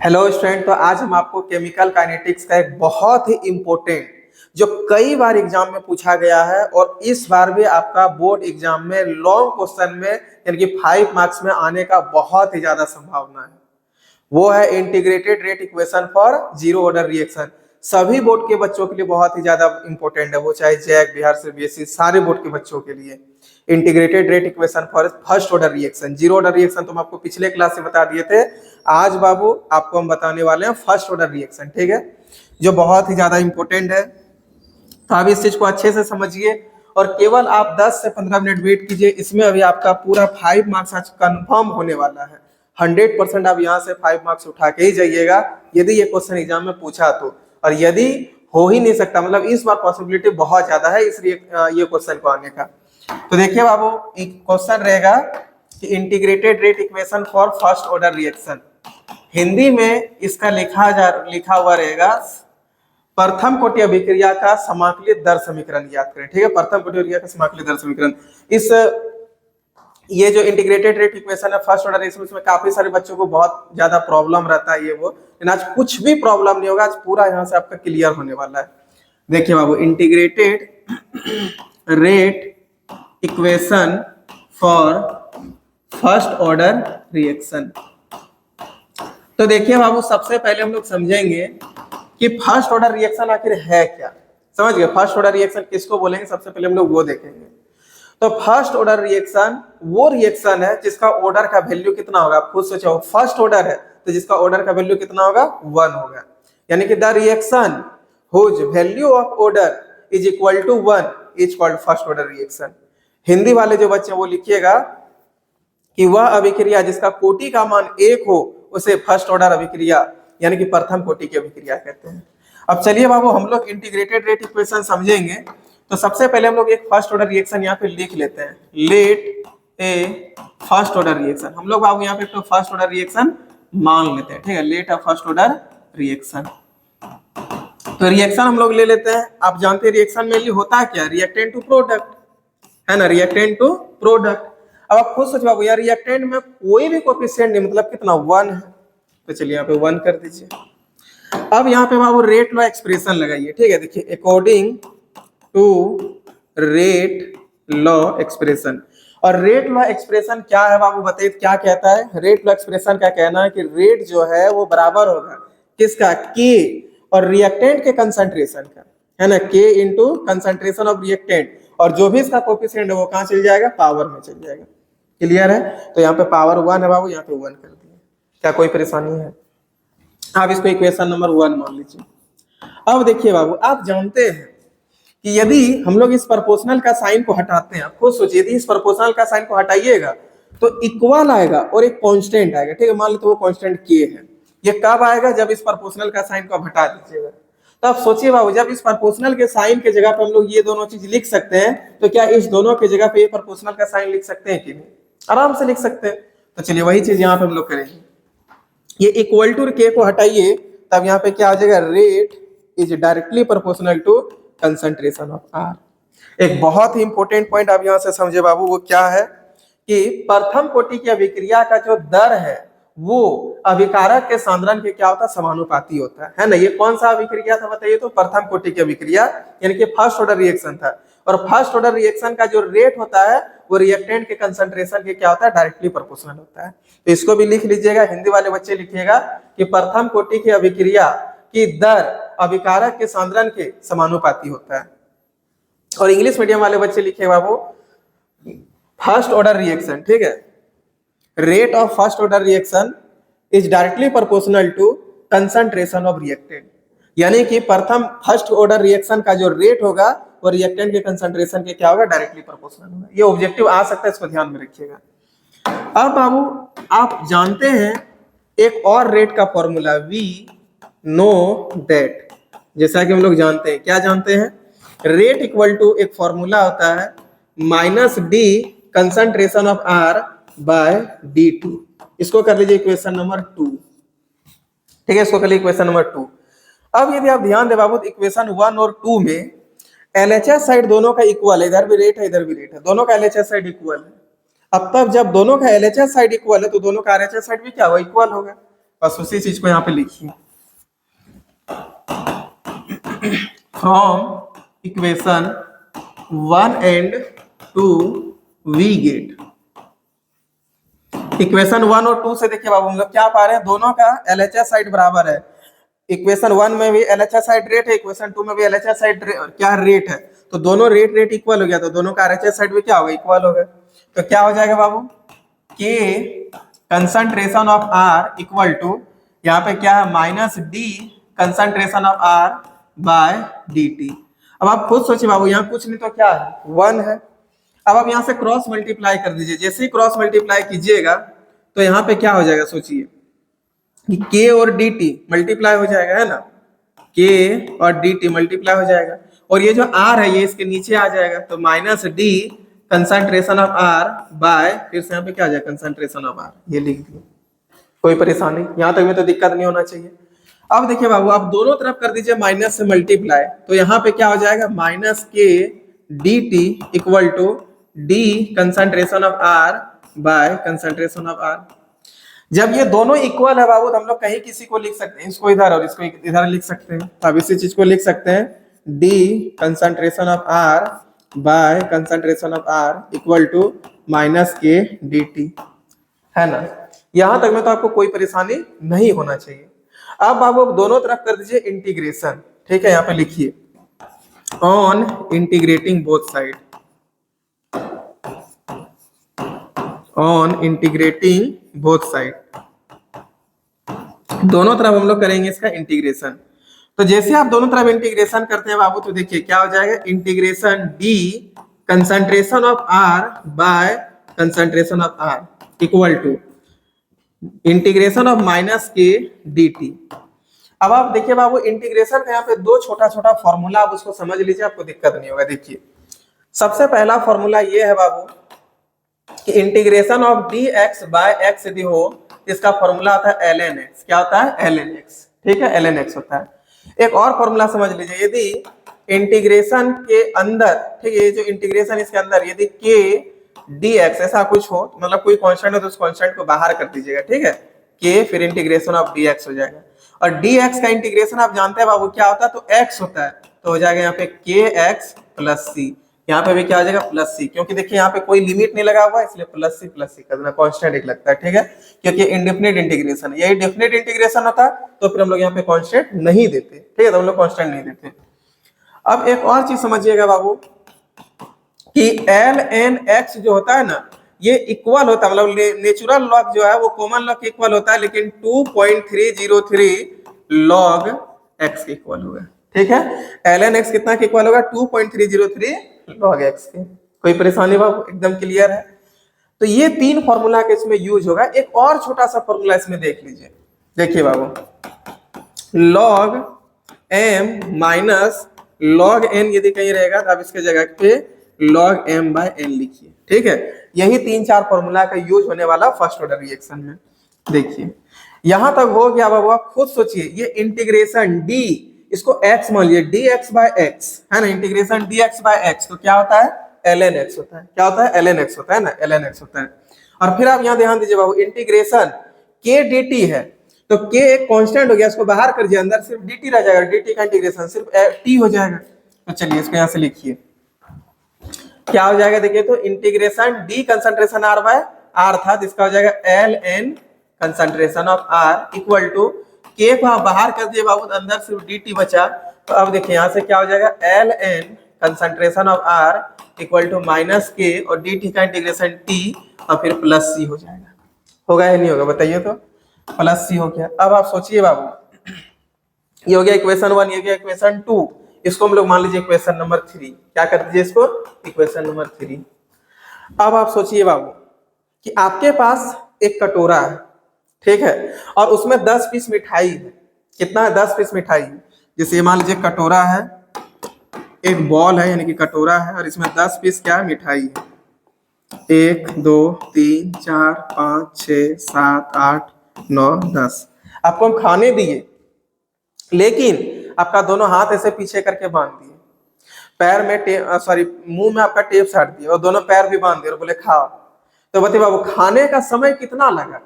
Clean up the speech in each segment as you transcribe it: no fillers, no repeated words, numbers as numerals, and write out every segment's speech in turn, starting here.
Hello student. तो आज हम आपको केमिकल काइनेटिक्स का एक बहुत ही इम्पोर्टेंट जो कई बार एग्जाम में पूछा गया है और इस बार भी आपका बोर्ड एग्जाम में लॉन्ग क्वेश्चन में यानी कि 5 मार्क्स में आने का बहुत ही ज्यादा संभावना है, वो है integrated rate equation for zero order reaction. सभी बोर्ड के बच्चों के लिए बहुत ही ज्यादा इंपॉर्टेंट है, वो चाहे जैक, बिहार से बीएससी, सारे बोर्ड के बच्चों के लिए integrated rate equation for first order reaction. Zero order reaction तो हम आपको पिछले क्लास से बता दिए थे, आज बाबू आपको हम बताने वाले हैं फर्स्ट ऑर्डर रिएक्शन, ठीक है, जो बहुत ही ज्यादा इंपॉर्टेंट है। तो आप इस चीज को अच्छे से समझिए और केवल आप 10 से 15 मिनट वेट कीजिए, इसमें अभी आपका पूरा 5 मार्क्स आज कंफर्म होने वाला है। 100% आप यहाँ से 5 मार्क्स उठा के ही जाइएगा यदि ये क्वेश्चन एग्जाम में पूछा तो, और यदि हो ही नहीं सकता मतलब इस बार पॉसिबिलिटी बहुत ज्यादा है इसलिए ये क्वेश्चन को आने का। तो देखिए बाबू, एक क्वेश्चन रहेगा कि integrated rate equation for first order reaction. Hindi में इसका लिखा हुआ रहेगा प्रथम कोटि अभिक्रिया का समाकलित दर समीकरण याद करें, ठीक है। प्रथम कोटि अभिक्रिया का समाकलित दर समीकरण, इस ये जो इंटीग्रेटेड रेट इक्वेशन है फर्स्ट ऑर्डर रिएक्शन, इसमें काफी सारे बच्चों को बहुत ज्यादा प्रॉब्लम रहता है ये वो, लेकिन आज कुछ भी प्रॉब्लम नहीं होगा, आज पूरा यहाँ से आपका क्लियर होने वाला है। देखिए बाबू, integrated rate equation for first order reaction. तो देखिए बाबू, सबसे पहले हम लोग समझेंगे कि फर्स्ट ऑर्डर रिएक्शन आखिर है क्या। समझ गए, फर्स्ट ऑर्डर रिएक्शन किसको बोलेंगे, सबसे पहले हम लोग वो देखेंगे। तो फर्स्ट ऑर्डर रिएक्शन वो रिएक्शन है जिसका ऑर्डर का वैल्यू कितना होगा। आप खुद सोचो, फर्स्ट ऑर्डर है तो जिसका ऑर्डर का वैल्यू कितना होगा, 1 होगा, यानी कि the reaction whose value of order is equal to 1 is called first order reaction. Hindi वाले जो बच्चे वो लिखिएगा कि वह अभिक्रिया जिसका कोटि का मान 1 हो उसे फर्स्ट ऑर्डर अभिक्रिया यानी कि प्रथम कोटि की अभिक्रिया कहते हैं। अब चलिए बाबू, हम लोग इंटीग्रेटेड रेट इक्वेशन समझेंगे। तो सबसे पहले हम लोग एक फर्स्ट ऑर्डर रिएक्शन यहाँ पे लिख लेते हैं, लेट ए फर्स्ट ऑर्डर रिएक्शन। हम लोग बाबू यहाँ पे तो फर्स्ट ऑर्डर रिएक्शन मान लेते हैं, ठीक है, let a first order reaction. तो रिएक्शन हम लोग ले लेते हैं। आप जानते हैं रिएक्शन मेनली होता है क्या, रिएक्टेंट टू प्रोडक्ट, है ना, रिएक्टेंट टू प्रोडक्ट। अब आप खुद सोचो बाबू, यार रिएक्टेंट में कोई भी कोएफिशिएंट नहीं, मतलब कितना 1 है, तो चलिए यहाँ पे 1 कर दीजिए। अब यहाँ पे बाबू रेट लॉ एक्सप्रेशन लगाइए, ठीक है। देखिए, according to rate law expression, और रेट लॉ एक्सप्रेशन क्या है बाबू बताइए, क्या कहता है। रेट लॉ एक्सप्रेशन का कहना है कि रेट जो है वो बराबर होगा किसका, के और रिएक्टेंट के कंसंट्रेशन का, है ना, के इंटू कंसंट्रेशन ऑफ रिएक्टेंट, और जो भी इसका कोएफिशिएंट है वो कहाँ चल जाएगा, पावर में चल जाएगा। क्लियर है। तो यहाँ पे पावर 1 है बाबू, यहाँ पे 1 कर दिया, क्या कोई परेशानी है। आप इसको इक्वेशन नंबर 1 मान लीजिए। अब देखिए बाबू, आप जानते हैं कि यदि हम लोग इस प्रोपोर्शनल का साइन को हटाते हैं, आप खुद सोचिए, यदि इस प्रोपोर्शनल का साइन को हटाइएगा तो इक्वल आएगा और एक कांस्टेंट आएगा, ठीक है, मान लो तो वो कांस्टेंट के है। ये कब आएगा, जब इस प्रोपोर्शनल का साइन को आप हटा दीजिएगा। तो आप सोचिए बाबू, जब इस प्रोपोर्शनल के साइन के जगह पे हम लोग ये दोनों चीज लिख सकते हैं, तो क्या इस दोनों के जगह पे ये प्रोपोर्शनल का साइन लिख सकते हैं कि नहीं, आराम से लिख सकते हैं। तो चलिए वही चीज यहाँ पे हम लोग करेंगे, ये इक्वल टू के को हटाइए, तब यहाँ पे क्या आ जाएगा, rate is directly proportional to concentration of r. एक बहुत ही इंपॉर्टेंट पॉइंट आप यहाँ से समझे बाबू, वो क्या है कि प्रथम कोटि की अभिक्रिया का जो दर है वो अभिकारक के सांद्रण के क्या होता है, समानुपाती होता है ना। ये कौन सा अभिक्रिया था बताइए, तो प्रथम कोटि की अभिक्रिया यानी कि फर्स्ट ऑर्डर रिएक्शन था, और फर्स्ट ऑर्डर रिएक्शन का जो रेट होता है वो रिएक्टेंट के कंसंट्रेशन के क्या होता है, डायरेक्टली प्रोपोर्शनल होता है। तो इसको भी लिख लीजिएगा, हिंदी वाले बच्चे लिखिएगा कि प्रथम कोटि की अभिक्रिया की दर अभिकारक के सांद्रण के समानुपाती होता है। और इंग्लिश मीडियम वाले बच्चे लिखे बाबू फर्स्ट ऑर्डर रिएक्शन, ठीक है, rate of first order reaction is directly proportional to concentration of reactant, यानी कि प्रथम फर्स्ट ऑर्डर रिएक्शन का जो रेट होगा वो रिएक्टेंट के कंसंट्रेशन के क्या होगा, डायरेक्टली प्रोपोर्शनल होगा। ये ऑब्जेक्टिव आ सकता है, इसको ध्यान में रखिएगा। अब बाबू आप जानते हैं एक और रेट का फॉर्मूला, वी नो दैट, जैसा कि हम लोग जानते हैं, क्या जानते हैं, रेट इक्वल टू एक फॉर्मूला होता है minus D concentration of are by डी2। इसको कर लीजिए इक्वेशन नंबर 2, ठीक है, इसको कर लीजिए इक्वेशन नंबर 2। अब यदि आप ध्यान दे बाबू, इक्वेशन 1 और 2 में एलएचएस साइड दोनों का इक्वल है, इधर भी रेट है इधर भी रेट है, दोनों का एलएचएस साइड इक्वल है। अब तब जब दोनों का एलएचएस साइड इक्वल है तो दोनों का आरएचएस साइड भी क्या होगा, इक्वल होगा। बस उसी चीज को यहाँ पे लिखिए। From equation 1 and 2 we get. Equation 1 और 2 से देखिए बाबू हम लोग क्या पा रहे हैं, दोनों का एलएचएस साइड बराबर है। इक्वेशन 1 में भी एलएचएस साइड रेट है, इक्वेशन 2 में भी एलएचएस साइड क्या रेट है, तो दोनों रेट इक्वल हो गया, तो दोनों का आरएचएस साइड भी क्या होगा, इक्वल हो गया। तो क्या हो जाएगा बाबू, k concentration of are equal to, यहाँ पे क्या है, minus D concentration of are by d t. अब आप खुद सोचिए बाबू, यहाँ कुछ नहीं तो क्या है, 1 है। अब आप यहाँ से क्रॉस मल्टीप्लाई कर दीजिए, जैसे ही क्रॉस मल्टीप्लाई कीजिएगा तो यहाँ पे क्या हो जाएगा, सोचिए कि k और dt मल्टीप्लाई हो जाएगा, है ना, k और dt मल्टीप्लाई हो जाएगा, और ये जो r है ये इसके नीचे आ जाएगा, तो minus D concentration of r by, फिर से यहाँ पे क्या आ जाएगा, कंसंट्रेशन ऑफ r, ये लिख दिया। कोई परेशानी यहाँ तक में तो दिक्कत नहीं होना चाहिए। अब देखिए बाबू, आप दोनों तरफ कर दीजिए माइनस से मल्टीप्लाई, तो यहाँ पे क्या हो जाएगा, minus k d t equal to d concentration of are by concentration of r. जब ये दोनों इक्वल है बाबू, तो हम लोग कहीं किसी को लिख सकते हैं, इसको इधर और इसको इधर लिख सकते हैं। अब इसी चीज को लिख सकते हैं, d concentration of are by concentration of are equal to minus k d t, है ना। यहां तक में तो आपको कोई परेशानी नहीं होना चाहिए। अब बाबू दोनों तरफ कर दीजिए इंटीग्रेशन, ठीक है, यहाँ पे लिखिए on integrating both side, on integrating both side, दोनों तरफ हम लोग करेंगे इसका इंटीग्रेशन। तो जैसे आप दोनों तरफ इंटीग्रेशन करते हैं बाबू, तो देखिए क्या हो जाएगा, integration d concentration of are by concentration of are equal to integration of minus k d t. अब आप देखिए बाबू, इंटीग्रेशन का यहाँ पे दो छोटा छोटा फॉर्मूला, आप उसको समझ लीजिए, आपको दिक्कत नहीं होगा। देखिए सबसे पहला फॉर्मूला ये है बाबू कि integration of d x by x यदि हो, इसका फॉर्मूला होता है एल एन एक्स। क्या होता है, एल एन एक्स, ठीक है, एल एन एक्स होता है। एक और फॉर्मूला समझ लीजिए, यदि इंटीग्रेशन के अंदर, ठीक है, ये जो इंटीग्रेशन इसके अंदर यदि के डी एक्स ऐसा कुछ हो, मतलब कोई कांस्टेंट हो, तो उस कांस्टेंट को बाहर कर दीजिएगा, ठीक है, के फिर इंटीग्रेशन ऑफ डी एक्स हो जाएगा। और डी एक्स का इंटीग्रेशन आप जानते हैं बाबू क्या होता है, तो एक्स होता है, तो हो जाएगा यहाँ पे के एक्स प्लस सी, यहाँ पे भी क्या हो जाएगा, प्लस सी, क्योंकि देखिए यहाँ पे कोई लिमिट नहीं लगा हुआ, इसलिए प्लस सी करना, कांस्टेंट एक लगता है, ठीक है, क्योंकि इंडेफिनिट इंटीग्रेशन है। यही डेफिनिट इंटीग्रेशन होता तो फिर हम लोग यहाँ पे कांस्टेंट नहीं देते, ठीक है, तो हम लोग कांस्टेंट नहीं देते। अब एक और चीज समझिएगा बाबू कि एल एन एक्स जो होता है ना, ये इक्वल होता है, मतलब नेचुरल लॉग जो है वो कॉमन लॉग के इक्वल होता है, लेकिन 2.303 लॉग एक्स के इक्वल होगा, ठीक है। एल एन एक्स कितना के इक्वल होगा, 2.303 लॉग एक्स के। कोई परेशानी बाबू, एकदम क्लियर है। तो ये तीन फॉर्मूला के इसमें यूज होगा। एक और छोटा सा फॉर्मूला इसमें देख लीजिए, देखिए बाबू, log M minus log N यदि कहीं रहेगा तो आप इसके जगह पे लॉग एम बाय एन लिखिए, ठीक है। यही 3-4 फॉर्मूला का यूज होने वाला फर्स्ट ऑर्डर रिएक्शन में। देखिए यहां तक हो गया बाबू, आप खुद सोचिए, ये इंटीग्रेशन डी, इसको एक्स मान लीजिए, डी एक्स बाय एक्स है ना, integration d x by x, तो क्या होता है, एल एन एक्स होता है। क्या होता है, एल एन एक्स होता है ना, एल एन एक्स होता है। और फिर आप यहाँ ध्यान दीजिए बाबू, इंटीग्रेशन के डी टी है, तो के एक कांस्टेंट हो गया, इसको बाहर कर दिया, अंदर सिर्फ dt रह जाएगा, dt का इंटीग्रेशन सिर्फ t हो जाएगा। तो चलिए इसको यहाँ से लिखिए, क्या हो जाएगा, देखिए तो integration d concentration r by r था, तो इसका हो जाएगा L N concentration of r equal to k को बाहर कर दिए बाबू, अंदर सिर्फ dt बचा। तो अब देखिए यहाँ से क्या हो जाएगा, L N concentration of r equal to minus k और dt का इंटीग्रेशन t और फिर प्लस c हो जाएगा। होगा या नहीं होगा बताइए, तो प्लस सी हो गया। अब आप सोचिए बाबू, ये हो गया इक्वेशन 1, ये हो गया इक्वेशन 2, इसको हम लोग मान लीजिए इक्वेशन नंबर 3। क्या कर दीजिए इसको, इक्वेशन नंबर 3। अब आप सोचिए बाबू कि आपके पास एक कटोरा है, ठीक है, और उसमें 10 पीस मिठाई है। कितना है, 10 पीस मिठाई। जैसे मान लीजिए कटोरा है, एक बॉल है यानी कि कटोरा है, और इसमें 10 पीस क्या है, मिठाई है। 1 2 3 4 5 6 7 8 9 10 आपको हम खाने दिए, लेकिन आपका दोनों हाथ ऐसे पीछे करके बांध दिए, पैर में मुंह में आपका टेप साट दिया और दोनों पैर भी बांध दिए और बोले खाओ। तो बताइए बाबू, खाने का समय कितना लगा,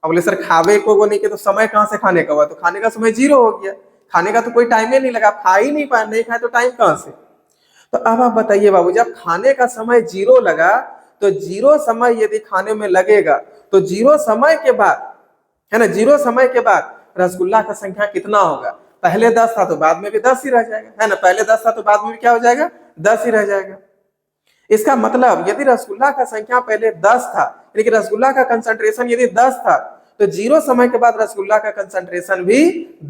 अब बोले सर खावे को नहीं के तो समय कहाँ से खाने का हुआ, तो खाने का समय 0 हो गया, खाने का तो कोई टाइम ही नहीं लगा, खा ही नहीं पाए, नहीं खाए तो टाइम कहाँ से। तो अब आप बताइए बाबू, जब खाने का समय 0 लगा तो 0 समय यदि खाने में लगेगा तो 0 समय के बाद, है ना, 0 समय के बाद रसगुल्ला का संख्या कितना होगा। पहले 10 था तो बाद में भी 10 ही रह जाएगा, है ना, पहले 10 था तो बाद में भी क्या हो जाएगा, 10 ही रह जाएगा। इसका मतलब यदि रसगुल्ला का संख्या पहले 10 था, यानी कि रसगुल्ला का कंसंट्रेशन यदि 10 था तो 0 समय के बाद रसगुल्ला का कंसंट्रेशन भी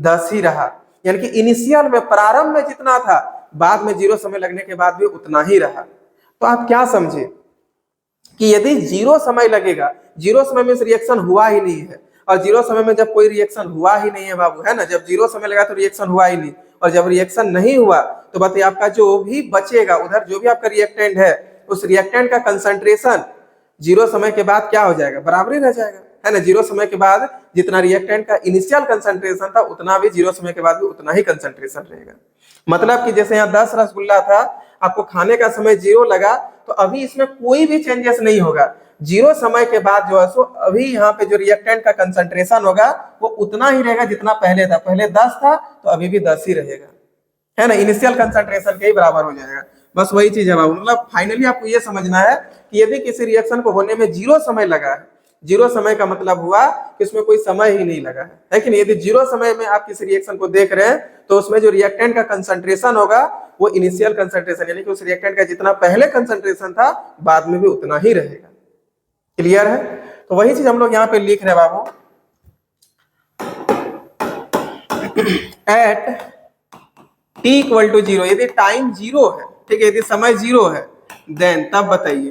10 ही रहा, यानी कि इनिशियल में, प्रारंभ में जितना था, बाद में 0 समय लगने के बाद भी उतना ही रहा। तो आप क्या समझे कि यदि 0 समय लगेगा, 0 समय में रिएक्शन हुआ ही नहीं है, और 0 समय में जब कोई रिएक्शन हुआ ही नहीं है बाबू, है ना, जब 0 समय लगा तो रिएक्शन हुआ ही नहीं, और जब रिएक्शन नहीं हुआ तो बताइए आपका जो भी बचेगा उधर, जो भी आपका रिएक्टेंट है, उस रिएक्टेंट का कंसंट्रेशन 0 समय के बाद क्या हो जाएगा, बराबर ही रह जाएगा, है ना। 0 समय के बाद जितना रिएक्टेंट का इनिशियल कंसंट्रेशन था उतना भी 0 समय के बाद भी उतना ही कंसंट्रेशन रहेगा। मतलब कि जैसे यहाँ 10 रसगुल्ला था, आपको खाने का समय 0 लगा, तो अभी इसमें कोई भी चेंजेस नहीं होगा। 0 समय के बाद जो है सो अभी यहाँ पे जो रिएक्टेंट का कंसंट्रेशन होगा वो उतना ही रहेगा जितना पहले था, पहले 10 था तो अभी भी 10 ही रहेगा, है ना, इनिशियल कंसंट्रेशन के ही बराबर हो जाएगा। बस वही चीज है बाबू, मतलब फाइनली आपको ये समझना है कि यदि किसी रिएक्शन को होने में 0 समय लगा है, 0 समय का मतलब हुआ कि उसमें कोई समय ही नहीं लगा है कि नहीं। यदि 0 समय में आप किसी रिएक्शन को देख रहे हैं तो उसमें जो रिएक्टेंट का कंसंट्रेशन होगा वो इनिशियल कंसंट्रेशन, यानी कि उस रिएक्टेंट का जितना पहले कंसंट्रेशन था बाद में भी उतना ही रहेगा। क्लियर है। तो वही चीज हम लोग यहाँ पे लिख रहे हैं बाबू, एट t इक्वल टू 0, यदि टाइम 0 है, ठीक है, यदि समय 0 है, देन तब बताइए,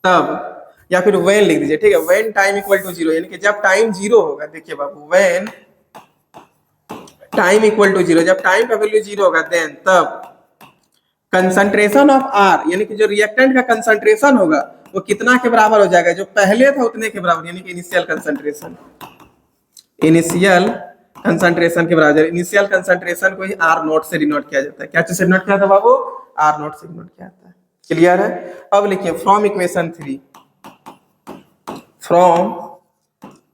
तब, या फिर व्हेन लिख दीजिए, ठीक है, व्हेन टाइम इक्वल टू 0, यानी कि जब टाइम 0 होगा। देखिए बाबू, व्हेन टाइम इक्वल टू 0, जब टाइम का वैल्यू 0 होगा, देन तब कंसंट्रेशन ऑफ आर, यानी कि जो रिएक्टेंट का कंसंट्रेशन होगा वो कितना के बराबर हो जाएगा, जो पहले था उतने के बराबर, यानी कि इनिशियल कंसंट्रेशन, इनिशियल कंसंट्रेशन के बराबर। इनिशियल कंसंट्रेशन को ही आर नोट से डिनोट किया जाता है। क्या चीज से डिनोट किया था बाबू, आर नोट से डिनोट किया जाता है। क्लियर है। अब लिखिए from equation 3, from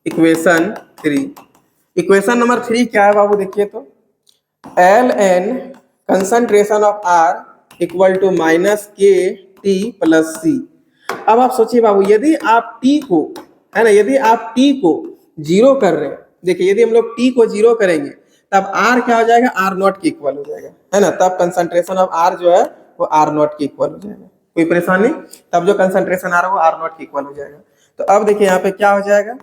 equation 3, equation number 3 क्या है बाबू, देखिए तो l N concentration of are equal to minus के टी प्लस सी। अब आप सोचिए बाबू, यदि आप टी को, है ना, यदि आप टी को 0 कर रहे हैं, देखिए यदि हम लोग टी को 0 करेंगे तब आर क्या हो जाएगा, आर नॉट के इक्वल हो जाएगा, है ना, तब कंसंट्रेशन ऑफ आर जो है वो आर नॉट के इक्वल हो जाएगा। कोई परेशानी, तब जो कंसंट्रेशन आ रहा है वो आर नॉट के इक्वल हो जाएगा। तो अब देखिए यहाँ पे क्या हो जाएगा,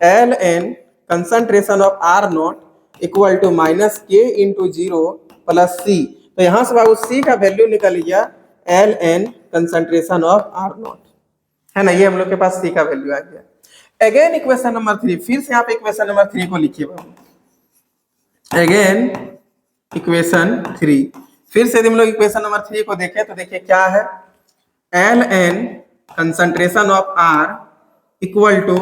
L N concentration of are naught equal to minus K into 0 plus C. तो यहां से बाबू सी का वैल्यू निकल गया L N concentration of are not, है ना, ये हम लोग के पास सी का वैल्यू आ गया। अगेन इक्वेशन नंबर 3, फिर से यहाँ पे इक्वेशन नंबर 3 को लिखिए बाबू, अगेन इक्वेशन 3, फिर से यदि हम लोग इक्वेशन नंबर 3 को देखें तो देखिए क्या है, l N concentration of are equal to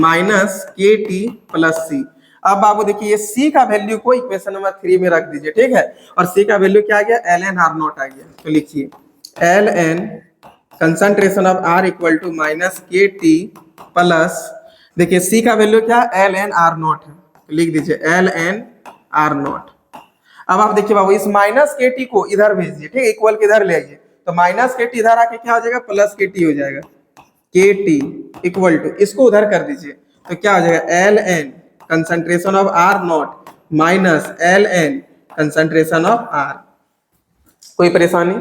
minus के टी प्लस सी। अब बाबू देखिए ये सी का वैल्यू को इक्वेशन नंबर 3 में रख दीजिए, ठीक है, और सी का वैल्यू क्या आ गया, एल एन आर नॉट आ गया। तो लिखिए L N concentration of are equal to minus के टी प्लस, देखिए सी का वैल्यू क्या, एल एन आर नॉट है, तो लिख दीजिए एल एन आर नॉट। अब आप देखिए बाबू इस माइनस के टी को इधर भेज दीजिए, ठीक है, इक्वल के इधर ले आइए, तो माइनस के टी इधर आके क्या हो जाएगा, प्लस के टी हो जाएगा, के टी इक्वल टू, इसको उधर कर दीजिए तो क्या हो जाएगा, L N concentration of are not minus l N concentration of r. कोई परेशानी।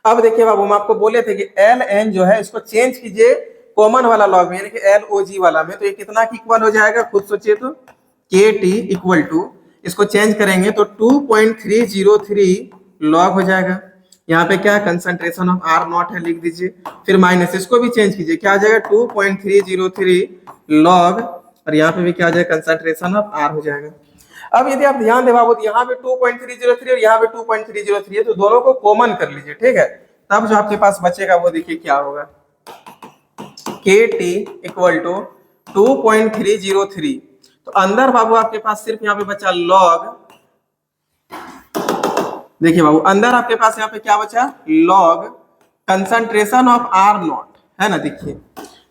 अब देखिए बाबू हम आपको बोले थे कि एल एन जो है इसको चेंज कीजिए कॉमन वाला लॉग में, यानी कि एल ओ जी वाला में, तो ये कितना की इक्वल हो जाएगा, खुद सोचिए तो, के टी इक्वल टू, इसको चेंज करेंगे तो 2.303 लॉग हो जाएगा। यहाँ पे क्या कंसंट्रेशन ऑफ आर नॉट है, लिख दीजिए, फिर माइनस, इसको भी चेंज कीजिए, क्या आ जाएगा 2.303 लॉग, और यहाँ पे भी क्या आ जाएगा कंसंट्रेशन ऑफ आर हो जाएगा। अब यदि आप ध्यान दें बाबू, यहाँ पे 2.303 और यहाँ पे 2.303 है, तो दोनों को कॉमन कर लीजिए, ठीक है, तब जो आपके पास बचेगा वो देखिए क्या होगा, के टी इक्वल टू 2.303, तो अंदर बाबू आपके पास सिर्फ यहाँ पे बचा लॉग, देखिए बाबू अंदर आपके पास यहाँ पे क्या बचा, log concentration of are not, है ना, देखिए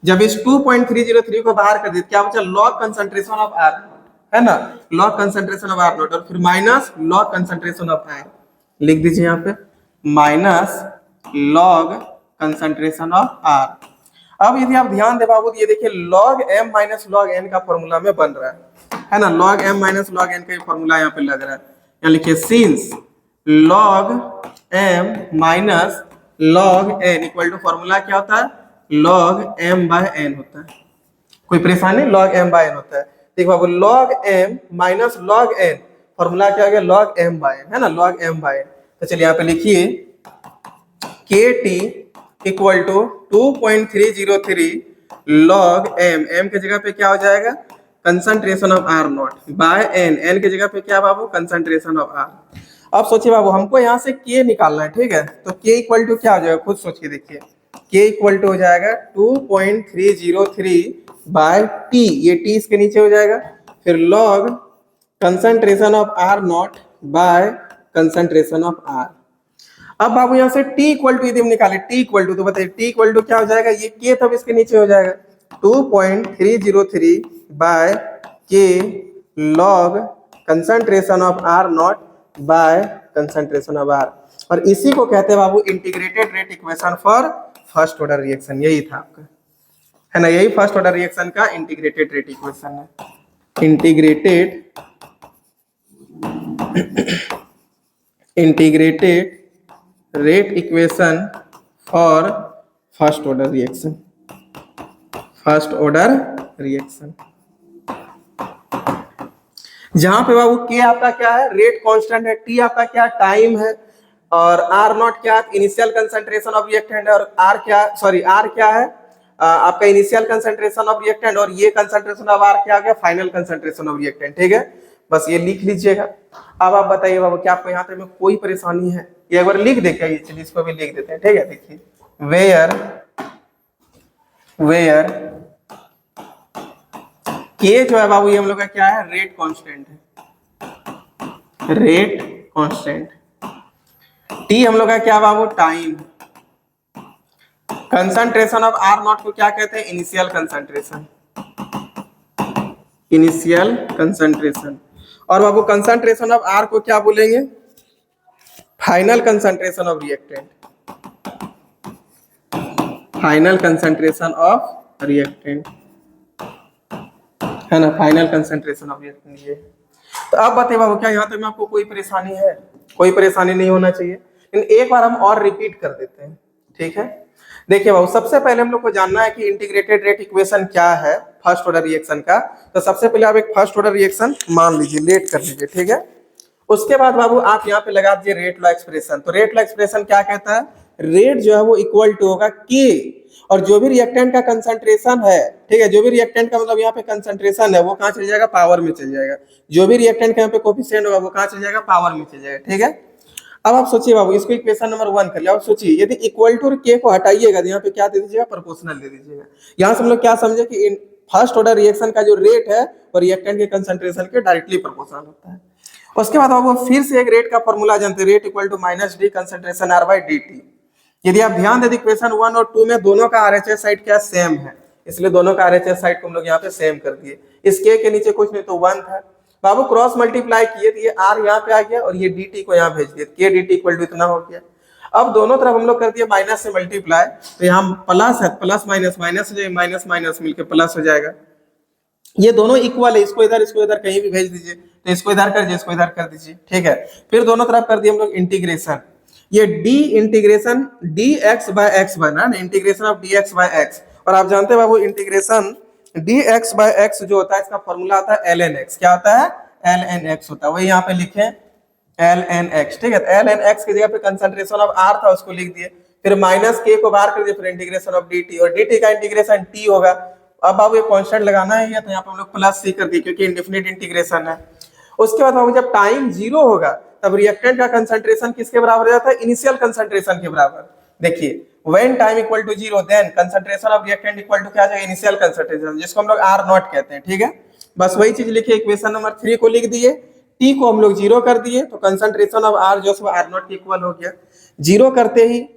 जब इस 2.303 को बाहर कर दिया क्या बचा, लॉग कंसंट्रेशन ऑफ आर, है ना, log concentration of are nought, और फिर minus log concentration of r, लिख दीजिए यहाँ पे minus log concentration of r. अब यदि आप ध्यान दे बाबू, ये देखिए log M minus log n का फॉर्मूला में बन रहा है ना, log M minus log n का फॉर्मूला यहाँ पे लग रहा है, यहाँ लिखिए since log M minus log n equal to formula क्या होता है, लॉग एम बाय एन होता है। कोई परेशानी, लॉग एम बाय एन होता है। देखो बाबू log M minus log N, formula क्या हो गया, लॉग एम बाय एन, है ना, लॉग एम बाय एन। तो चलिए यहाँ पे लिखिए k t equal to 2.303 log m, m के जगह पे क्या हो जाएगा, concentration of are nought by n, n के जगह पे क्या बाबू, कंसंट्रेशन ऑफ आर। अब सोचिए बाबू हमको यहाँ से के निकालना है, ठीक है, तो के इक्वल टू क्या हो जाएगा, खुद सोच के देखिए, के इक्वल टू हो जाएगा 2.303 बाय टी, ये टी इसके नीचे हो जाएगा, फिर log concentration of are nought by concentration of r. अब बाबू यहाँ से t इक्वल टू यदि हम निकाले, t इक्वल टू, तो बताइए t इक्वल टू क्या हो जाएगा, ये k तब इसके नीचे हो जाएगा 2.303 by k log concentration of r naught by concentration of r, और इसी को कहते हैं बाबू integrated rate equation for first order reaction. यही था आपका, है ना, यही फर्स्ट ऑर्डर रिएक्शन का इंटीग्रेटेड रेट इक्वेशन है, integrated rate equation for first order reaction, first order reaction, जहां पे बाबू के आपका क्या है, रेट कांस्टेंट है, टी आपका क्या टाइम है, और आर नॉट क्या है, इनिशियल कंसंट्रेशन ऑफ रिएक्टेंट है, और आर क्या, सॉरी आर क्या है आपका इनिशियल कंसंट्रेशन ऑफ रिएक्टेंट, और ये कंसंट्रेशन ऑफ आर क्या आ गया, फाइनल कंसंट्रेशन ऑफ रिएक्टेंट। ठीक है, बस ये लिख लीजिएगा। अब आप बताइए बाबू क्या आपको यहाँ पे में कोई परेशानी है, ये एक बार लिख दे क्या, चलिए इसको भी लिख देते हैं। ठीक है, देखिए वेयर के जो है बाबू ये हम लोग का क्या है, रेट कांस्टेंट है, रेट कांस्टेंट, टी हम लोग का क्या बाबू, time, concentration of are naught को क्या कहते हैं, इनिशियल कंसंट्रेशन, इनिशियल कंसंट्रेशन, और बाबू कंसंट्रेशन ऑफ आर को क्या बोलेंगे, final concentration of reactant, final concentration of reactant, है ना, फाइनल कंसंट्रेशन ऑफ रिएक्टेंट। ये तो अब बताइए बाबू क्या यहाँ तक में आपको कोई परेशानी है, कोई परेशानी नहीं होना चाहिए, लेकिन एक बार हम और रिपीट कर देते हैं। ठीक है, देखिए बाबू सबसे पहले हम लोग को जानना है कि इंटीग्रेटेड रेट इक्वेशन क्या है फर्स्ट ऑर्डर रिएक्शन का। तो सबसे पहले आप एक फर्स्ट ऑर्डर रिएक्शन मान लीजिए, लेट कर लीजिए। ठीक है, उसके बाद बाबू आप यहाँ पे लगा दीजिए रेट लॉ एक्सप्रेशन। तो रेट लॉ एक्सप्रेशन क्या कहता है, रेट जो है वो इक्वल टू होगा के, और जो भी रिएक्टेंट का कंसंट्रेशन है, ठीक है, जो भी रिएक्टेंट का मतलब यहाँ पे कंसंट्रेशन है वो कहाँ चल जाएगा, पावर में चल जाएगा, जो भी रिएक्टेंट का यहाँ पे कोफिशिएंट होगा वो कहाँ चल जाएगा, पावर में चल जाएगा। ठीक है, अब आप सोचिए बाबू इसको इक्वेशन नंबर 1 कर लिया। आप सोचिए यदि इक्वल टू के को हटाइएगा तो यहाँ पे क्या दे दीजिएगा, प्रोपोर्शनल दे दीजिएगा। यहाँ से हम लोग क्या समझे कि फर्स्ट ऑर्डर रिएक्शन का जो रेट है वो रिएक्टेंट के कंसंट्रेशन के डायरेक्टली प्रोपोर्शनल होता है। उसके बाद आप फिर से एक रेट का फॉर्मूला जानते हैं, rate equal to minus D concentration r by d t. यदि आप ध्यान दें इक्वेशन 1 और 2 में दोनों का आरएचएस साइड क्या सेम है, इसलिए दोनों का आरएचएस साइड को हम लोग यहाँ पे सेम कर दिए। इस के नीचे कुछ नहीं तो 1 था बाबू, क्रॉस मल्टीप्लाई किए तो ये आर यहाँ पे आ गया और ये dt को यहाँ भेज दिया, के dt इक्वल टू इतना हो गया। अब दोनों तरफ हम लोग कर दिए माइनस से मल्टीप्लाई, तो यहाँ प्लस है, प्लस माइनस, माइनस हो जाएगा, माइनस माइनस मिलकर प्लस हो जाएगा। ये दोनों इक्वल है, इसको इधर कहीं भी भेज दीजिए, तो इसको इधर कर दीजिए, इसको इधर कर दीजिए। ठीक है, फिर दोनों तरफ कर दिए हम लोग इंटीग्रेशन, ये d integration d x by x बना ना, integration of d x by x. और आप जानते हैं बाबू इंटीग्रेशन dx बाय x जो होता है इसका फॉर्मूला आता है ln x। क्या होता है, ln x होता है, वही यहाँ पे लिखे ln x। ठीक है, ln x की जगह पे कंसंट्रेशन ऑफ r था उसको लिख दिए, फिर माइनस k को बाहर कर दिए, फिर इंटीग्रेशन ऑफ dt, और dt का इंटीग्रेशन t होगा। अब बाबू ये कांस्टेंट लगाना है, तो यहाँ पे हम लोग प्लस c कर दिए क्योंकि इंडेफिनिट इंटीग्रेशन है। उसके बाद बाबू जब टाइम 0 होगा तब रिएक्टेंट का कंसंट्रेशन किसके बराबर हो जाता है, इनिशियल कंसंट्रेशन के बराबर। देखिए when time equal to 0 then concentration of reactant equal to क्या जाएगा, इनिशियल कंसंट्रेशन, जिसको हम लोग R नॉट कहते हैं। ठीक है, बस वही चीज लिखिए, इक्वेशन नंबर 3 को लिख दिए, T को हम लोग 0 कर दिए, तो कंसंट्रेशन ऑफ R जो R नॉट के इक्वल हो गया। 0 करते ही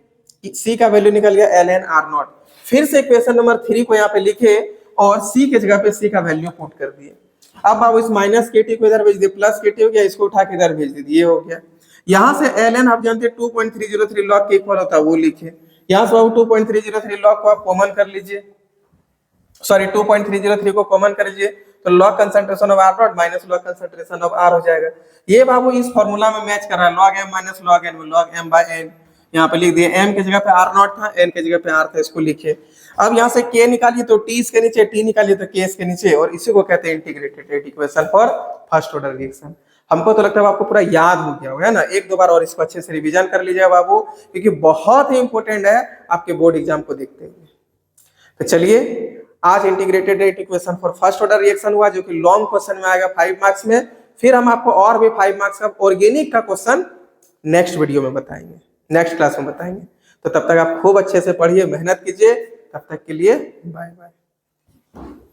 C का वैल्यू निकल गया ln R नॉट। फिर से इक्वेशन नंबर 3 को यहाँ पे लिखे और c के जगह पे c का वैल्यू पुट कर दिए। अब आप इस माइनस के टी को इधर भेज दिए, प्लस के टी हो गया, इसको उठा के इधर भेज दीजिए, ये हो गया। यहाँ से ln आप जानते हैं 2.303 लॉग के इक्वल होता है, वो लिखे। यहाँ से 2.303 लॉग को आप कॉमन कर लीजिए, सॉरी 2.303 को कॉमन कर लीजिए, तो log concentration of are not minus log concentration of R हो जाएगा। ये बाबू इस फॉर्मूला में मैच कर रहा है, log M minus log n, log m by n. यहाँ पे लिख दिए, एम के जगह पे आर नॉट था, एन के जगह पे आर था, इसको लिखे। अब यहाँ से के निकालिए तो टी इसके नीचे, टी निकालिए तो के इसके नीचे, और इसी को कहते हैं integrated rate equation for first order reaction. हमको तो लगता है आपको पूरा याद हो गया होगा ना, एक दो बार और इसको अच्छे से रिवीजन कर लीजिए बाबू, क्योंकि बहुत ही इंपॉर्टेंट है आपके बोर्ड एग्जाम को देखते हुए। तो चलिए, आज integrated rate equation for first order reaction हुआ, जो कि लॉन्ग क्वेश्चन में आएगा 5 मार्क्स में। फिर हम आपको और भी 5 मार्क्स का ऑर्गेनिक का क्वेश्चन नेक्स्ट वीडियो में बताएंगे, नेक्स्ट क्लास में बताएंगे। तो तब तक आप खूब अच्छे से पढ़िए, मेहनत कीजिए। तब तक के लिए बाय बाय।